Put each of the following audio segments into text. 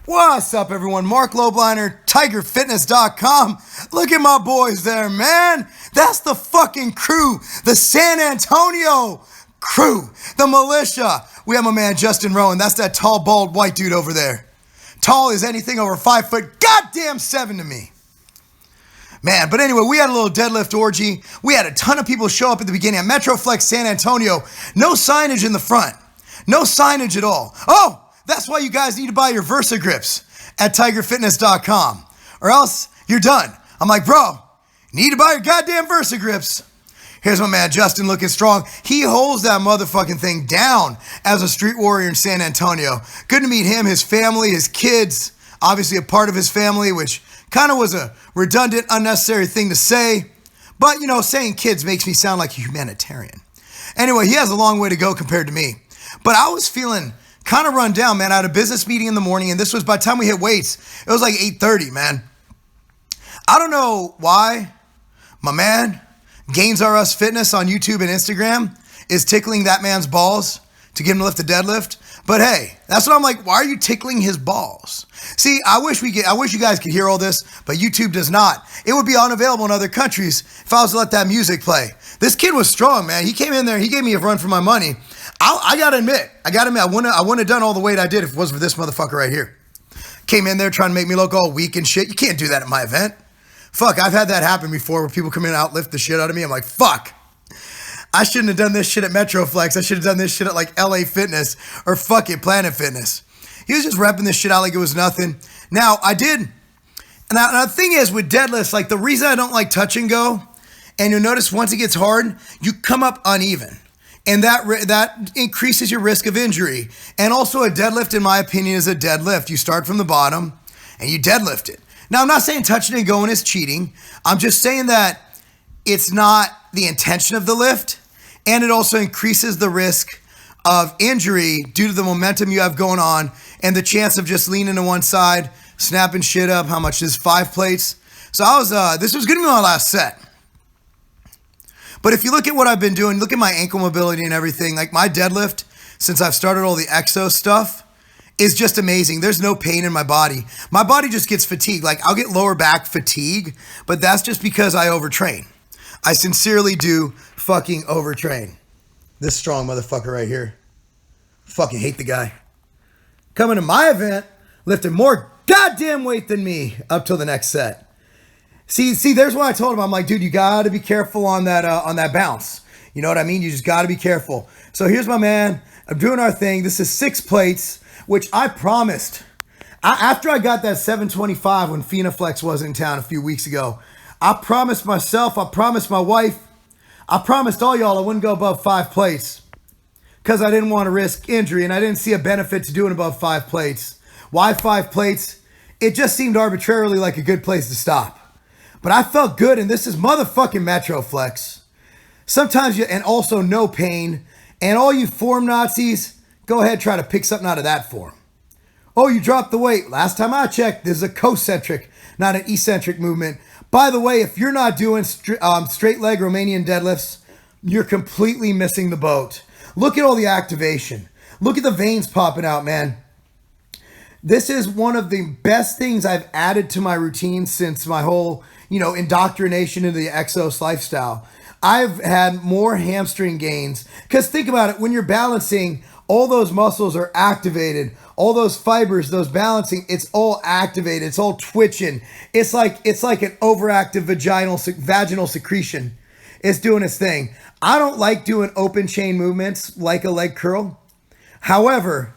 What's up, everyone? Marc Lobliner, TigerFitness.com. Look at my boys there, man. That's the fucking crew, the San Antonio crew, the militia. We have my man Justin Rowan. That's that tall, bald, white dude over there. Tall as anything over 5 foot. Goddamn 7 to me. Man, but anyway, we had a little deadlift orgy. We had a ton of people show up at the beginning at Metroflex San Antonio. No signage in the front. No signage at all. Oh! That's why you guys need to buy your Versa grips at TigerFitness.com, or else you're done. I'm like, bro, you need to buy your goddamn Versa grips. Here's my man Justin looking strong. He holds that motherfucking thing down as a street warrior in San Antonio. Good to meet him, his family, his kids, obviously a part of his family, which kind of was a redundant, unnecessary thing to say. But, you know, saying kids makes me sound like a humanitarian. Anyway, he has a long way to go compared to me. But I was feeling kind of run down, man. I had a business meeting in the morning, and this was by the time we hit weights, it was like 8:30, man. I don't know why my man, Gains R Us Fitness on YouTube and Instagram, is tickling that man's balls to get him to lift the deadlift. But hey, that's what I'm like, why are you tickling his balls? See, I wish you guys could hear all this, but YouTube does not. It would be unavailable in other countries if I was to let that music play. This kid was strong, man. He came in there, he gave me a run for my money. I gotta admit, I wouldn't have done all the weight I did if it wasn't for this motherfucker right here. Came in there trying to make me look all weak and shit. You can't do that at my event. Fuck, I've had that happen before where people come in and outlift the shit out of me. I'm like, fuck. I shouldn't have done this shit at Metroflex. I should have done this shit at like LA Fitness or fucking Planet Fitness. He was just repping this shit out like it was nothing. Now, I did. And the thing is with deadlifts, like the reason I don't like touch and go, and you'll notice once it gets hard, you come up uneven. And that increases your risk of injury. And also a deadlift, in my opinion, is a deadlift. You start from the bottom and you deadlift it. Now, I'm not saying touching and going is cheating. I'm just saying that it's not the intention of the lift. And it also increases the risk of injury due to the momentum you have going on and the chance of just leaning to one side, snapping shit up. How much is 5 plates? So this was going to be my last set. But if you look at what I've been doing, look at my ankle mobility and everything, like my deadlift, since I've started all the exo stuff, is just amazing. There's no pain in my body. My body just gets fatigued. Like I'll get lower back fatigue, but that's just because I overtrain. I sincerely do fucking overtrain. This strong motherfucker right here. Fucking hate the guy. Coming to my event, lifting more goddamn weight than me up till the next set. See, there's what I told him. I'm like, dude, you got to be careful on that bounce. You know what I mean? You just got to be careful. So here's my man. I'm doing our thing. This is 6 plates, which I promised. After I got that 725 when Phenaflex was in town a few weeks ago, I promised myself, I promised my wife, I promised all y'all I wouldn't go above 5 plates because I didn't want to risk injury and I didn't see a benefit to doing above 5 plates. Why 5 plates? It just seemed arbitrarily like a good place to stop. But I felt good, and this is motherfucking Metroflex. Sometimes and also no pain. And all you form Nazis, go ahead, try to pick something out of that form. Oh, you dropped the weight. Last time I checked, this is a concentric, not an eccentric movement. By the way, if you're not doing straight leg Romanian deadlifts, you're completely missing the boat. Look at all the activation. Look at the veins popping out, man. This is one of the best things I've added to my routine since my whole, indoctrination into the Exos lifestyle. I've had more hamstring gains. Because think about it, when you're balancing, all those muscles are activated. All those fibers, those balancing, it's all activated. It's all twitching. It's like an overactive vaginal secretion. It's doing its thing. I don't like doing open chain movements like a leg curl. However,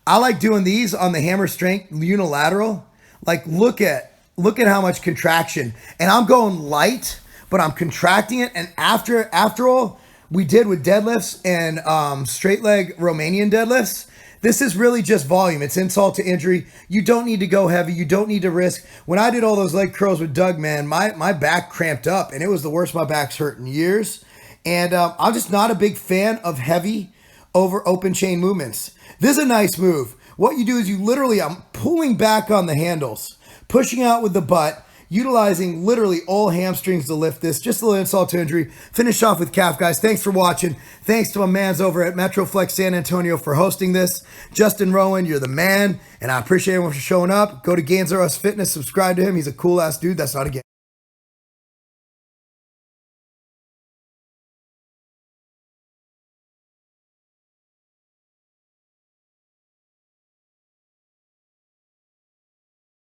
I like doing these on the hammer strength unilateral. Like look at how much contraction. And I'm going light, but I'm contracting it. And after all we did with deadlifts and straight leg Romanian deadlifts, this is really just volume. It's insult to injury. You don't need to go heavy. You don't need to risk. When I did all those leg curls with Doug, man, my back cramped up and it was the worst my back's hurt in years. And I'm just not a big fan of heavy over open chain movements. This is a nice move. What you do is I'm pulling back on the handles, pushing out with the butt. utilizing literally all hamstrings to lift this. Just a little insult to injury. Finish off with calf, guys. Thanks for watching. Thanks to my mans over at Metroflex San Antonio for hosting this. Justin Rowan, you're the man, and I appreciate everyone for showing up. Go to Gains R Us Fitness, subscribe to him. He's a cool ass dude. That's not a game.